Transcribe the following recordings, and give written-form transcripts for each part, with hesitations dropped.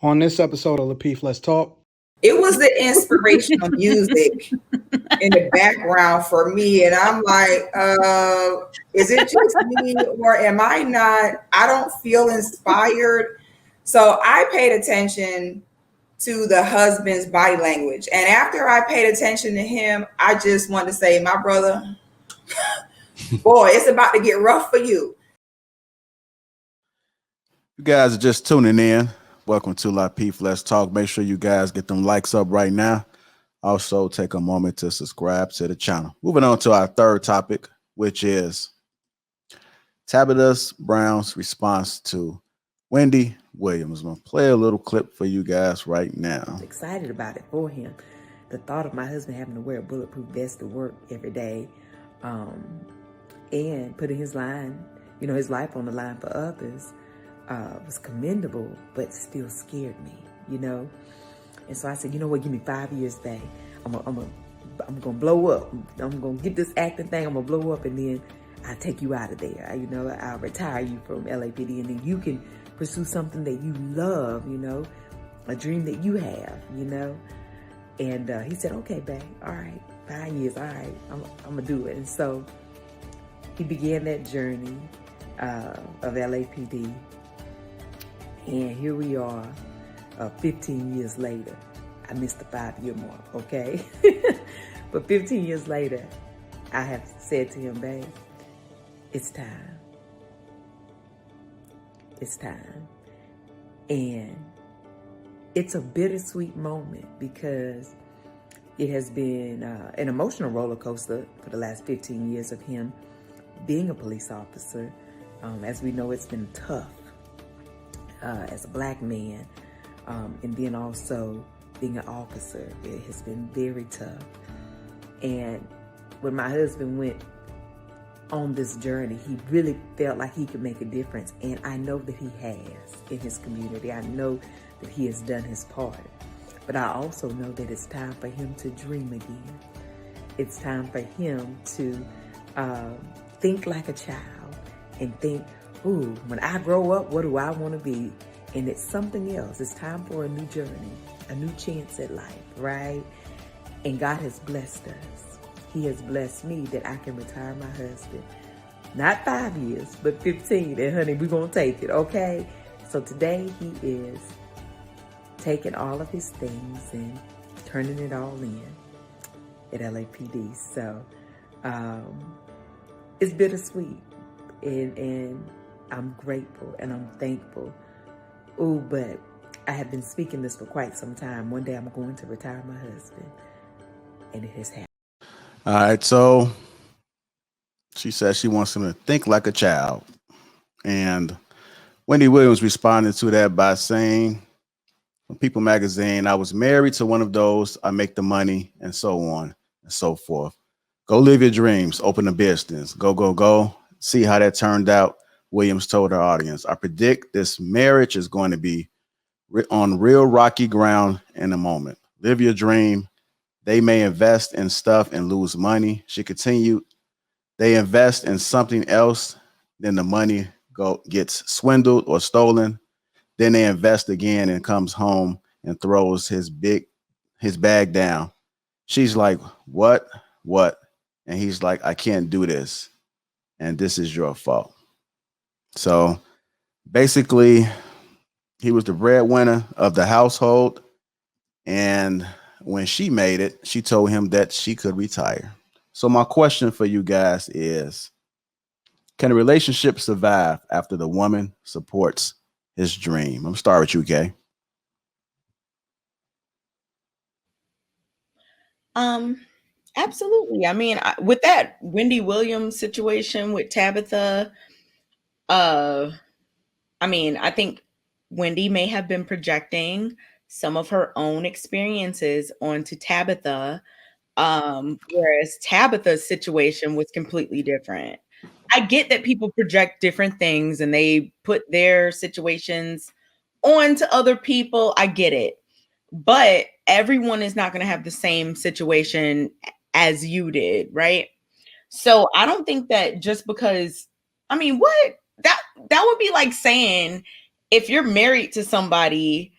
On this episode of Lapeef, Let's Talk. It was the inspirational music in the background for me. And I'm like, is it just me or am I not? I don't feel inspired. So I paid attention to the husband's body language. And after I paid attention to him, I just wanted to say, my brother, boy, it's about to get rough for you. You guys are just tuning in. Welcome to Lapeef, Let's Talk. Make sure you guys get them likes up right now. Also, take a moment to subscribe to the channel. Moving on to our third topic, which is Tabitha Brown's response to Wendy Williams. I'm going to play a little clip for you guys right now. Excited about it for him. The thought of my husband having to wear a bulletproof vest to work every day, and putting his life on the line for others, was commendable, but still scared me, And so I said, you know what, give me 5 years, babe. I'm gonna blow up. I'm gonna get this acting thing. I'm gonna blow up, and then I'll take you out of there. I'll retire you from LAPD, and then you can pursue something that you love, a dream that you have, And he said, okay, babe, all right, 5 years, all right, I'm gonna do it. And so he began that journey of LAPD. And here we are, 15 years later. I missed the 5-year mark, okay? But 15 years later, I have said to him, babe, it's time. It's time. And it's a bittersweet moment because it has been an emotional roller coaster for the last 15 years of him being a police officer. As we know, it's been tough. As a black man, and then also being an officer, it has been very tough. And when my husband went on this journey, he really felt like he could make a difference. And I know that he has in his community. I know that he has done his part. But I also know that it's time for him to dream again. It's time for him to think like a child and think, ooh, when I grow up, what do I want to be? And it's something else. It's time for a new journey, a new chance at life, right? And God has blessed us. He has blessed me that I can retire my husband. Not 5 years, but 15. And honey, we're going to take it, okay? So today he is taking all of his things and turning it all in at LAPD. So it's bittersweet. And I'm grateful and I'm thankful. Oh, but I have been speaking this for quite some time. One day I'm going to retire my husband. And it has happened. All right, so she says she wants him to think like a child. And Wendy Williams responded to that by saying, from People Magazine, I was married to one of those, I make the money, and so on and so forth. Go live your dreams, open a business, go. See how that turned out. Williams told her audience, I predict this marriage is going to be on real rocky ground in a moment. Live your dream. They may invest in stuff and lose money. She continued, they invest in something else, then the money gets swindled or stolen. Then they invest again and comes home and throws his bag down. She's like, what? And he's like, I can't do this. And this is your fault. So basically, he was the breadwinner of the household. And when she made it, she told him that she could retire. So my question for you guys is, can a relationship survive after the woman supports his dream? I'm going to start with you, Kay. Absolutely. I mean, with that Wendy Williams situation with Tabitha, I mean, I think Wendy may have been projecting some of her own experiences onto Tabitha, whereas Tabitha's situation was completely different. I get that people project different things and they put their situations onto other people. I get it. But everyone is not going to have the same situation as you did, right? So I don't think that just because, I mean, what? That would be like saying if you're married to somebody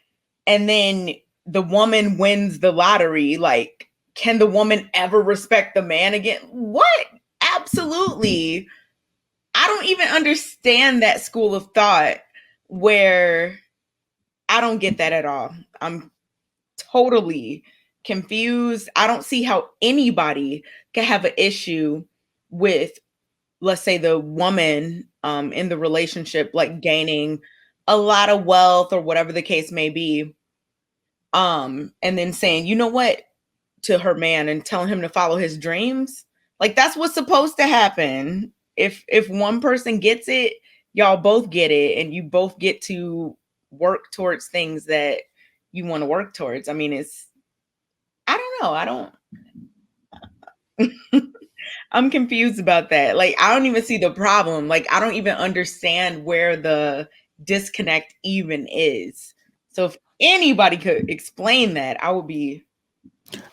and then the woman wins the lottery, like, can the woman ever respect the man again? What? Absolutely. I don't even understand that school of thought where I don't get that at all. I'm totally confused. I don't see how anybody can have an issue with, let's say, the woman in the relationship, like gaining a lot of wealth or whatever the case may be. And then saying, you know what, to her man and telling him to follow his dreams. Like, that's what's supposed to happen. If one person gets it, y'all both get it, and you both get to work towards things that you want to work towards. I mean, I don't know. I'm confused about that. Like, I don't even see the problem. Like, I don't even understand where the disconnect even is. So if anybody could explain that, I would be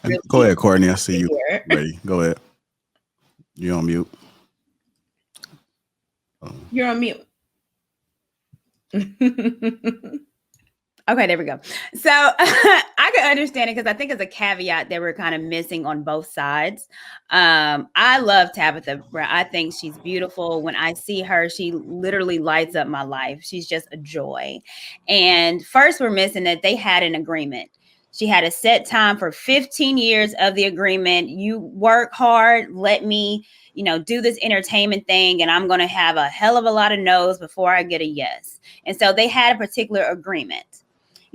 really Go ahead, Courtney. I see you here. ready. Go ahead. You're on mute. You're on mute. Okay, there we go. So I can understand it because I think it's a caveat that we're kind of missing on both sides. I love Tabitha Brown. I think she's beautiful. When I see her, she literally lights up my life. She's just a joy. And first, we're missing that they had an agreement. She had a set time for 15 years of the agreement. You work hard, let me, do this entertainment thing, and I'm going to have a hell of a lot of no's before I get a yes. And so they had a particular agreement.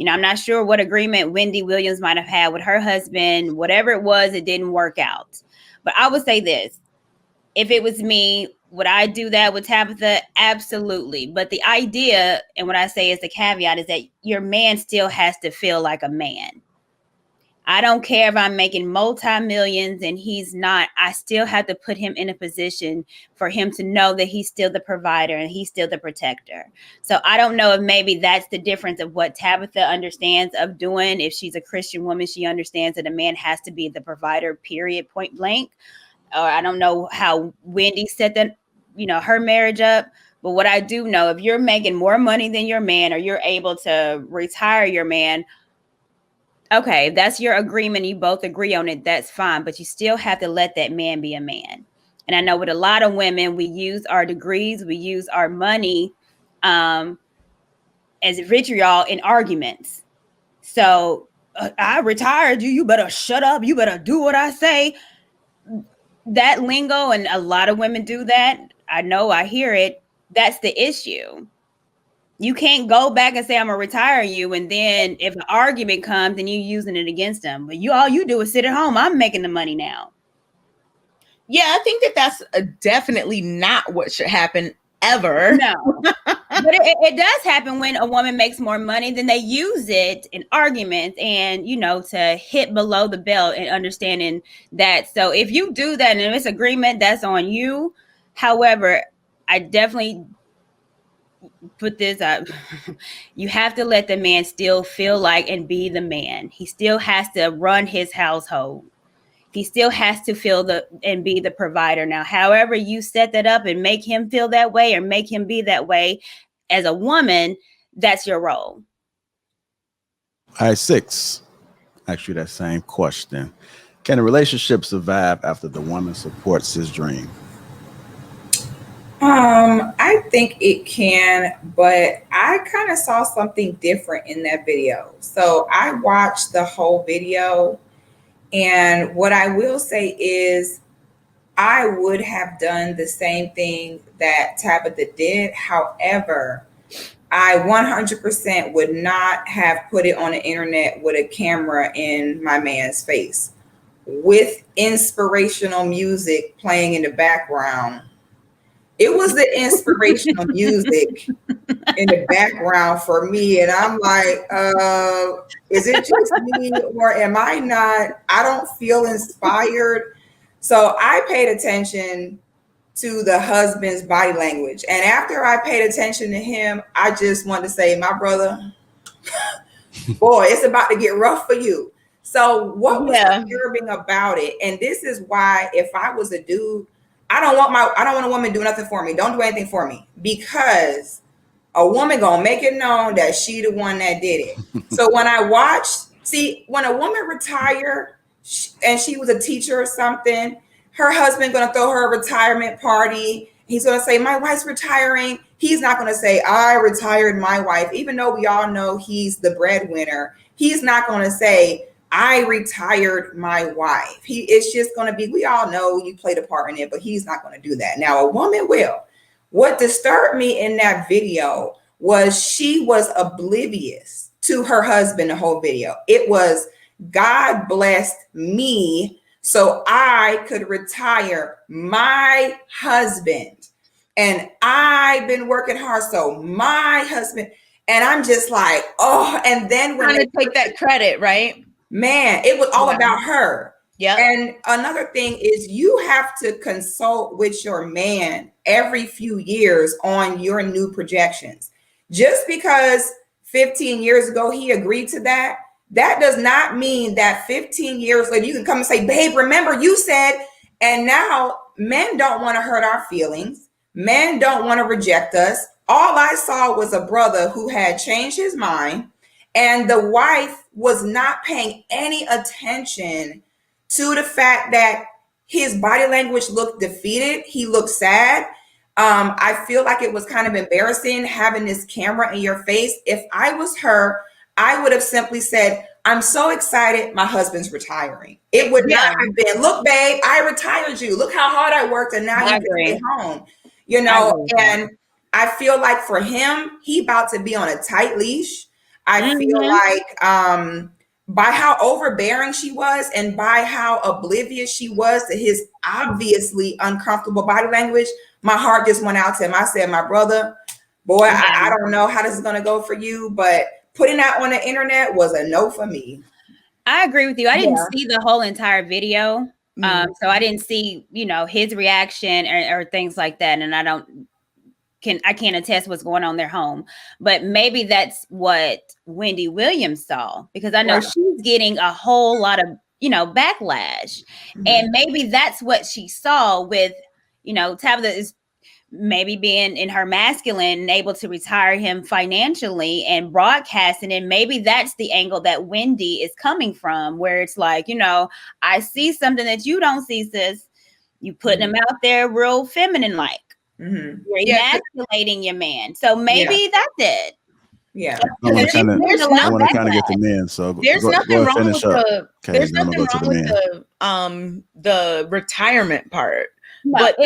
I'm not sure what agreement Wendy Williams might have had with her husband. Whatever it was, it didn't work out. But I would say this. If it was me, would I do that with Tabitha? Absolutely. But the idea, and what I say is the caveat, is that your man still has to feel like a man. I don't care if I'm making multi-millions and he's not. I still have to put him in a position for him to know that he's still the provider and he's still the protector. So I don't know if maybe that's the difference of what Tabitha understands of doing. If she's a Christian woman, she understands that a man has to be the provider, period, point blank. Or I don't know how Wendy set that, her marriage up. But what I do know, if you're making more money than your man or you're able to retire your man, okay, that's your agreement. You both agree on it. That's fine. But you still have to let that man be a man. And I know with a lot of women, we use our degrees, we use our money as vitriol in arguments. So I retired you. You better shut up. You better do what I say. That lingo, and a lot of women do that. I know, I hear it. That's the issue. You can't go back and say, I'm going to retire you. And then if an argument comes and you using it against them, but all you do is sit at home. I'm making the money now. Yeah, I think that's definitely not what should happen ever. No, but it does happen when a woman makes more money, then they use it in arguments and, to hit below the belt and understanding that. So if you do that and if it's agreement, that's on you. However, I definitely put this up. You have to let the man still feel like and be the man. He still has to run his household. He still has to feel and be the provider. Now, however you set that up and make him feel that way or make him be that way as a woman, that's your role. All right, 6. Actually, that same question. Can a relationship survive after the woman supports his dream? I think it can, but I kind of saw something different in that video. So I watched the whole video, and what I will say is I would have done the same thing that Tabitha did. However, I 100% would not have put it on the internet with a camera in my man's face with inspirational music playing in the background. It was the inspirational music in the background for me. And I'm like, is it just me or am I not? I don't feel inspired. So I paid attention to the husband's body language. And after I paid attention to him, I just wanted to say, my brother, boy, it's about to get rough for you. So what was disturbing about it? And this is why if I was a dude, I don't want a woman to do nothing for me. Don't do anything for me, because a woman gonna make it known that she the one that did it. So when I watched, see, when a woman retire and she was a teacher or something, her husband gonna throw her a retirement party. He's gonna say, my wife's retiring. He's not gonna say, I retired my wife, even though we all know he's the breadwinner. He's not gonna say, I retired my wife. It's just gonna be, we all know you played a part in it, but he's not gonna do that. Now a woman will. What disturbed me in that video was she was oblivious to her husband the whole video. It was, God blessed me so I could retire my husband. And I've been working hard, so my husband. And I'm just like, oh, and then when trying to take that credit, right? Man, it was all about her. Yeah. And another thing is you have to consult with your man every few years on your new projections. Just because 15 years ago he agreed to that, that does not mean that 15 years later you can come and say, babe, remember you said, and now men don't want to hurt our feelings. Men don't want to reject us. All I saw was a brother who had changed his mind, and the wife was not paying any attention to the fact that his body language looked defeated. He looked sad. I feel like it was kind of embarrassing having this camera in your face. If I was her, I would have simply said, I'm so excited my husband's retiring. It would not have been, look, babe, I retired you. Look how hard I worked, and now you can stay home. You know, and I feel like for him, he about to be on a tight leash. I feel like by how overbearing she was and by how oblivious she was to his obviously uncomfortable body language, my heart just went out to him. I said, my brother, boy, I don't know how this is going to go for you, but putting that on the internet was a no for me. I agree with you. I didn't see the whole entire video. So I didn't see, you know, his reaction or things like that. And I can't attest what's going on in their home, but maybe that's what Wendy Williams saw, because I know she's getting a whole lot of, you know, backlash. And maybe that's what she saw with, you know, Tabitha is maybe being in her masculine and able to retire him financially and broadcasting. And maybe that's the angle that Wendy is coming from, where it's like, you know, I see something that you don't see, sis. You putting him out there real feminine like. You're emasculating your man. So maybe that's it. Yeah. I want to kind of get the men. So there's nothing wrong with the retirement part. But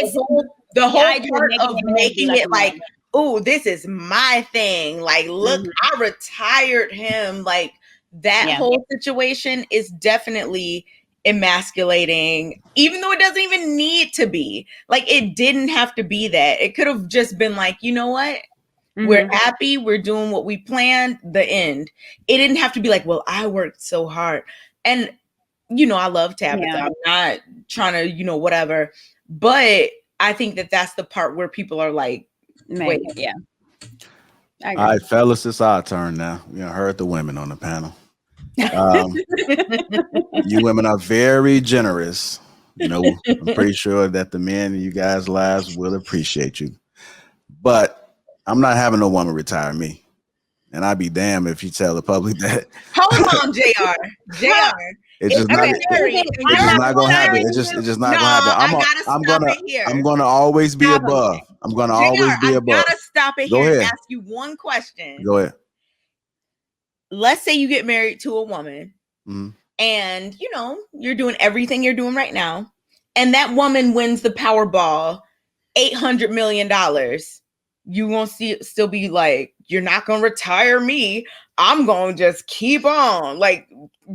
the whole part of making it like, oh, this is my thing. Like, look, I retired him. Like that whole situation is definitely emasculating, even though it doesn't even need to be. Like, it didn't have to be that. It could have just been like, you know what? We're happy. We're doing what we planned. The end. It didn't have to be like, well, I worked so hard. And, you know, I love Tabitha. I'm not trying to, you know, whatever. But I think that that's the part where people are like, wait. All right, fellas, it's our turn now. You know, heard the women on the panel. You women are very generous. You know, I'm pretty sure that the men in you guys' lives will appreciate you. But I'm not having no woman retire me. And I'd be damned if you tell the public that. Hold on, JR. It's just not gonna happen. It's just not gonna happen. I'm gonna always be above. I'm gonna always be above. I gotta stop it here and ask you one question. Go ahead. Let's say you get married to a woman and, you know, you're doing everything you're doing right now, and that woman wins the Powerball, $800 million. You won't still be like, you're not going to retire me. I'm going to just keep on. Like,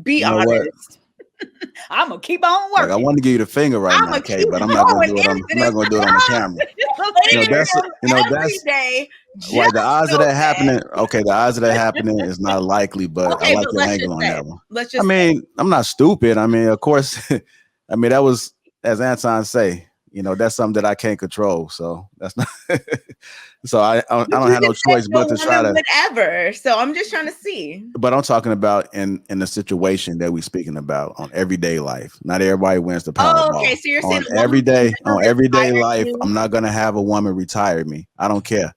be honest. I'm going to keep on working. Like, I want to give you the finger right now, Kate, but I'm not going to do it on the camera. That's day. Like, the odds of that happening. Okay, the odds of that happening is not likely, but I like your angle on that one. I mean, I'm not stupid. I mean, of course, I mean, that was, as Anton say, you know, that's something that I can't control. So that's not. So I don't have no choice but to try to whatever. So I'm just trying to see. But I'm talking about in the situation that we're speaking about on everyday life. Not everybody wins the Powerball. Oh, okay. So you're saying on everyday life, I'm not gonna have a woman retire me. I don't care.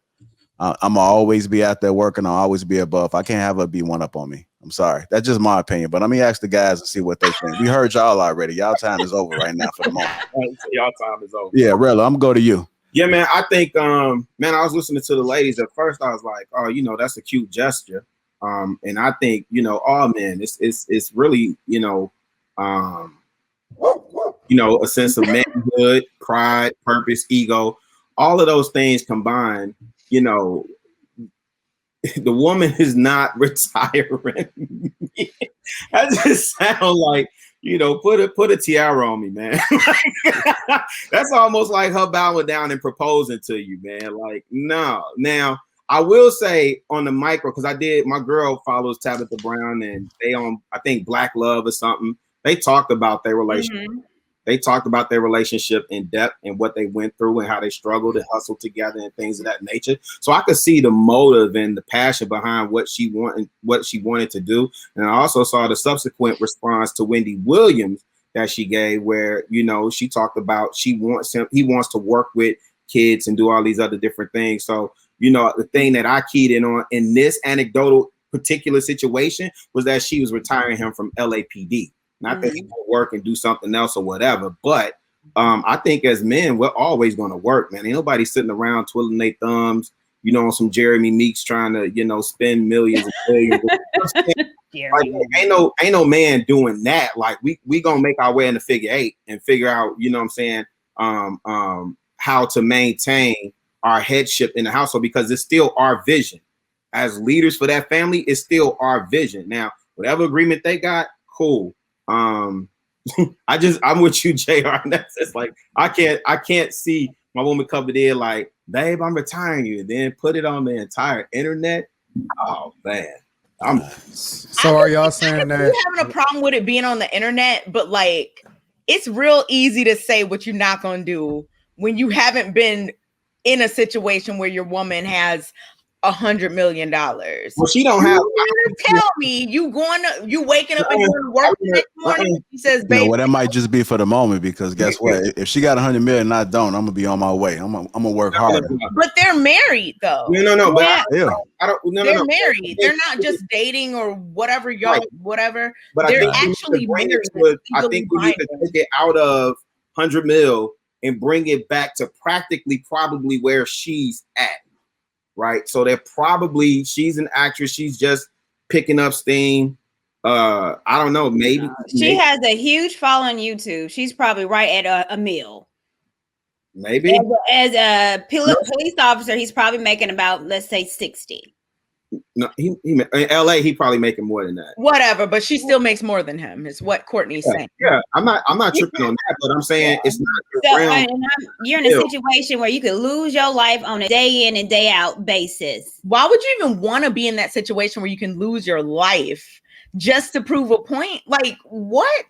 I'm gonna always be out there working. I'll always be above. I can't have her be one up on me. I'm sorry. That's just my opinion. But let me ask the guys and see what they think. We heard y'all already. Y'all time is over right now for the moment. Y'all time is over. Yeah, really. I'm gonna go to you. Yeah, man. I think, man, I was listening to the ladies at first. I was like, oh, that's a cute gesture. And I think, oh man, it's really, a sense of manhood, pride, purpose, ego, all of those things combined. The woman is not retiring. That just sounds like, put a tiara on me, man. That's almost like her bowing down and proposing to you, man. Like, no. Now, I will say on the micro, because my girl follows Tabitha Brown, and they on, I think, Black Love or something. They talked about their relationship. Mm-hmm. They talked about their relationship in depth and what they went through and how they struggled and hustled together and things of that nature. So I could see the motive and the passion behind what she wanted to do. And I also saw the subsequent response to Wendy Williams that she gave, where, she talked about he wants to work with kids and do all these other different things. So, the thing that I keyed in on in this anecdotal particular situation was that she was retiring him from LAPD. Not that he will work and do something else or whatever, but I think as men, we're always going to work, man. Ain't nobody sitting around twiddling their thumbs, on some Jeremy Meeks trying to, spend millions and billions. Like, ain't no man doing that. Like we gonna make our way in the figure eight and figure out, how to maintain our headship in the household, because it's still our vision as leaders for that family. It's still our vision. Now, whatever agreement they got, cool. I'm with you, JR. It's like I can't see my woman coming in like, babe, I'm retiring you, and then put it on the entire internet. Oh man. So are y'all saying that you having a problem with it being on the internet, but like it's real easy to say what you're not gonna do when you haven't been in a situation where your woman has $100 million. Well, she don't have. Tell me, you waking up and going to work the next morning? She says, "Baby, well, that might just be for the moment, because guess what? If she got 100 million and I don't, I'm gonna be on my way. I'm gonna work harder." But they're married, though. No. But I don't. No, they're married. They're not just dating or whatever, y'all. Whatever. But they're actually married. I think we need to take it out of 100 mil and bring it back to practically probably where she's at. Right. So she's an actress. She's just picking up steam. I don't know. Maybe she has a huge following on YouTube. She's probably right at a mil. Maybe as a police officer, he's probably making about, let's say, 60. No, he in LA, he probably making more than that. Whatever, but she still makes more than him, is what Courtney's saying. Yeah, I'm not tripping on that, but I'm saying it's not. You're in a situation where you could lose your life on a day in and day out basis. Why would you even want to be in that situation where you can lose your life just to prove a point? Like, what?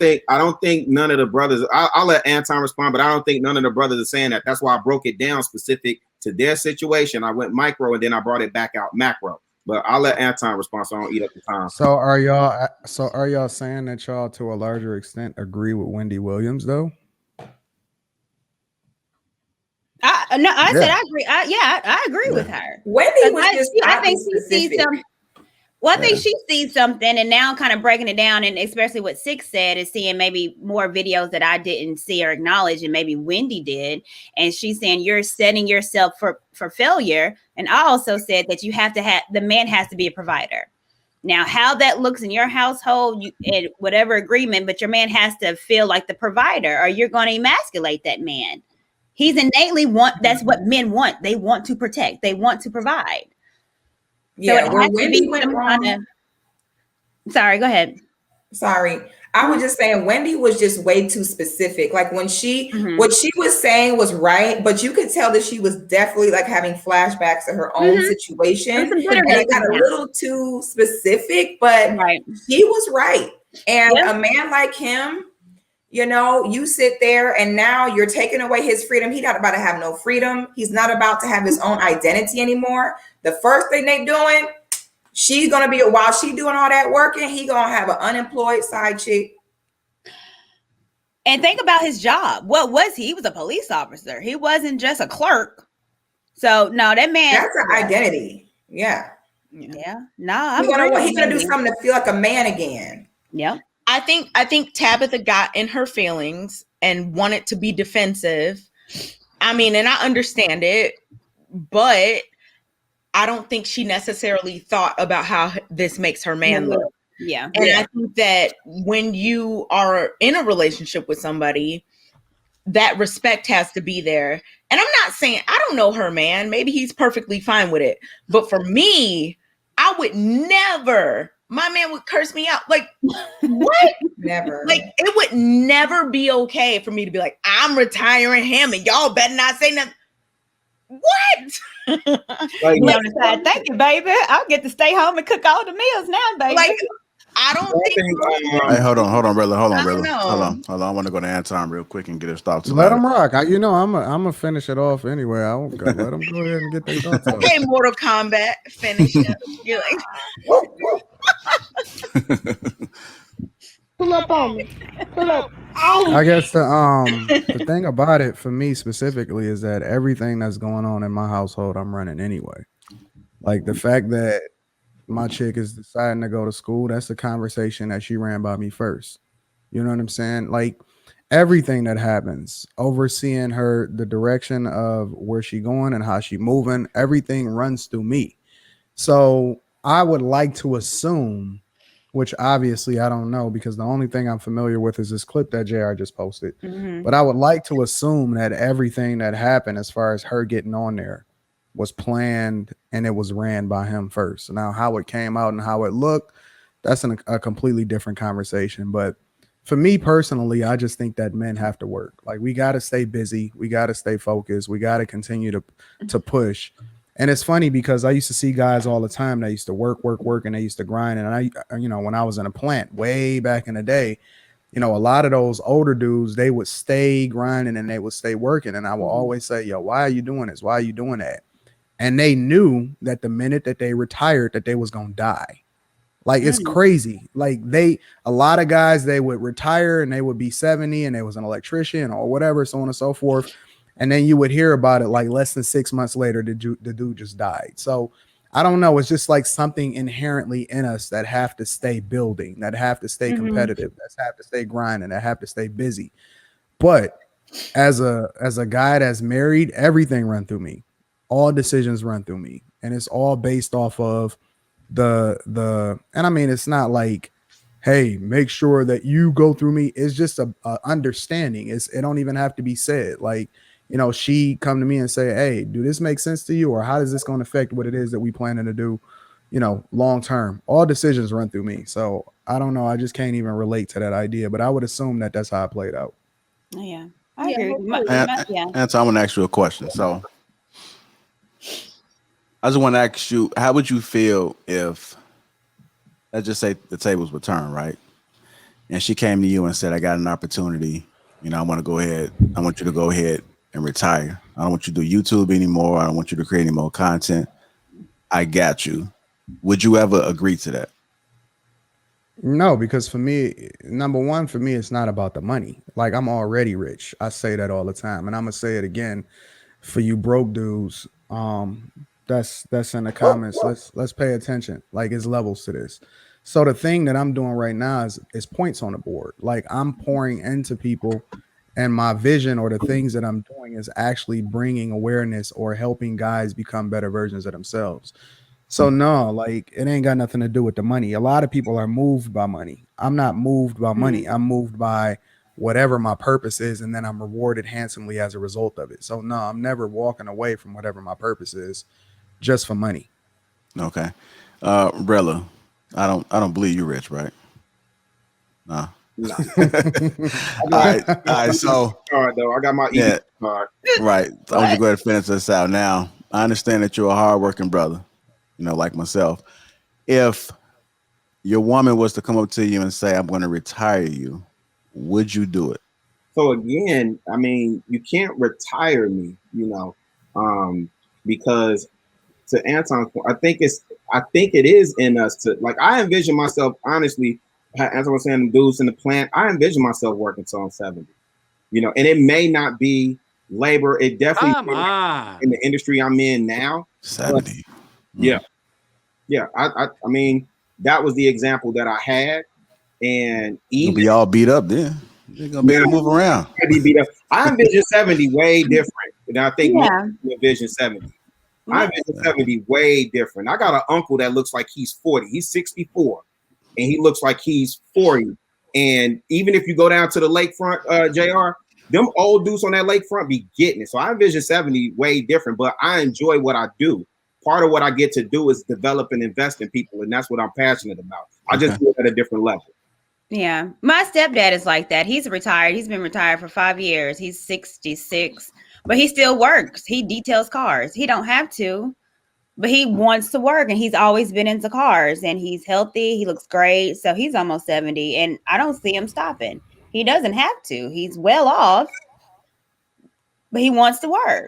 I don't think none of the brothers. I'll let Anton respond, but I don't think none of the brothers are saying that. That's why I broke it down specific to their situation. I went micro and then I brought it back out macro. But I'll let Anton respond so I don't eat up the time. So are y'all saying that y'all to a larger extent agree with Wendy Williams though? I said I agree. I agree with her. Wendy was I think she sees some. Well, I think she sees something, and now kind of breaking it down, and especially what Six said is seeing maybe more videos that I didn't see or acknowledge, and maybe Wendy did. And she's saying you're setting yourself for failure. And I also said that the man has to be a provider. Now, how that looks in your household, in whatever agreement, but your man has to feel like the provider, or you're going to emasculate that man. He's innately that's what men want. They want to protect. They want to provide. Yeah, so where Wendy went wrong. Sorry, go ahead. Sorry. I was just saying Wendy was just way too specific. Like when what she was saying was right, but you could tell that she was definitely like having flashbacks to her own situation. And it got a little too specific, but she was right. And a man like him, you sit there and now you're taking away his freedom. He's not about to have no freedom. He's not about to have his own identity anymore. The first thing they doing, she's going to be, while she doing all that working, he going to have an unemployed side chick. And think about his job. What was he? He was a police officer. He wasn't just a clerk. So no, that man. That's an identity. Yeah. Yeah. No, I'm He's gonna do something to feel like a man again. Yep. I think Tabitha got in her feelings and wanted to be defensive. I mean, and I understand it, but I don't think she necessarily thought about how this makes her man look. Yeah. And I think that when you are in a relationship with somebody, that respect has to be there. And I'm not saying, I don't know her man. Maybe he's perfectly fine with it. But for me, I would never, my man would curse me out. Like, what? Never. Like, it would never be okay for me to be like, I'm retiring him and y'all better not say nothing. What? Like, You on the side, thank you, baby. I'll get to stay home and cook all the meals now, baby. Like, I don't think. Hey, hold on, brother. Hold on, I brother. don't know. Hold on. I want to go to Anton real quick and get his thoughts. Let about them it. rock. I'm gonna finish it off anyway. I won't go. Let them go ahead and get their thoughts out. Okay, Mortal Kombat, finish it. You're like, Pull up on me. Pull up. I guess the thing about it for me specifically is that everything that's going on in my household, I'm running anyway. Like the fact that my chick is deciding to go to school, that's a conversation that she ran by me first. You know what I'm saying? Like everything that happens, overseeing her, the direction of where she going and how she moving, everything runs through me. So I would like to assume, which obviously I don't know because the only thing I'm familiar with is this clip that JR just posted. But I would like to assume that everything that happened as far as her getting on there was planned and it was ran by him first. Now, how it came out and how it looked, that's a completely different conversation. But for me personally, I just think that men have to work. Like we got to stay busy. We got to stay focused. We got to continue to push. And it's funny because I used to see guys all the time that used to work, and they used to grind. And I, when I was in a plant way back in the day, a lot of those older dudes, they would stay grinding and they would stay working. And I will always say, yo, why are you doing this? Why are you doing that? And they knew that the minute that they retired, that they was going to die. Like, it's crazy. Like a lot of guys, they would retire and they would be 70 and they was an electrician or whatever, so on and so forth. And then you would hear about it like less than 6 months later, the dude just died. So I don't know. It's just like something inherently in us that have to stay building, that have to stay competitive, that have to stay grinding, that have to stay busy. But as a guy that's married, everything run through me. All decisions run through me. And it's all based off of and I mean, it's not like, hey, make sure that you go through me. It's just a understanding. It don't even have to be said. Like, she come to me and say, hey, do this make sense to you? Or how is this going to affect what it is that we planning to do, long term? All decisions run through me. So I don't know. I just can't even relate to that idea, but I would assume that that's how it played out. Yeah, I agree. Anton, I want to ask you a question. So I just want to ask you, how would you feel if, let's just say the tables were turned, right? And she came to you and said, I got an opportunity. I want to go ahead. I want you to go ahead and retire. I don't want you to do YouTube anymore. I don't want you to create any more content. I got you. Would you ever agree to that? No, because for me, number one, for me, it's not about the money. Like, I'm already rich. I say that all the time. And I'm going to say it again for you broke dudes. That's in the comments. Let's pay attention. Like, it's levels to this. So the thing that I'm doing right now is points on the board. Like, I'm pouring into people, and my vision or the things that I'm doing is actually bringing awareness or helping guys become better versions of themselves. So no, like, it ain't got nothing to do with the money. A lot of people are moved by money. I'm not moved by money. I'm moved by whatever my purpose is, and then I'm rewarded handsomely as a result of it. So no, I'm never walking away from whatever my purpose is just for money. Okay. Brella, I don't believe you're rich, right? No. No. All right. So card though, I got my card. Right. I want you to go ahead and finish this out. Now, I understand that you're a hardworking brother, like myself. If your woman was to come up to you and say, I'm going to retire you, would you do it? So again, I mean, you can't retire me, because to Anton's point, I think it is in us to, like, I envision myself, honestly, as I was saying, the dudes in the plant, I envision myself working till I'm 70, and it may not be labor. It definitely Come on. in the industry I'm in now. 70. Yeah. Yeah. I mean, that was the example that I had. And You'll even be all beat up then. You're gonna be able to move around. be beat up. I envision 70 way different. And I think Yeah. most envision 70. I envision 70 way different. I got an uncle that looks like he's 40. He's 64. And he looks like he's 40. And even if you go down to the lakefront, JR, them old dudes on that lakefront be getting it. So I envision 70 way different, but I enjoy what I do. Part of what I get to do is develop and invest in people, and that's what I'm passionate about. I just do it at a different level. Yeah. My stepdad is like that. He's retired. He's been retired for 5 years. He's 66, but he still works. He details cars. He don't have to, but he wants to work, and he's always been into cars, and he's healthy. He looks great. So he's almost 70, and I don't see him stopping. He doesn't have to. He's well off, but he wants to work.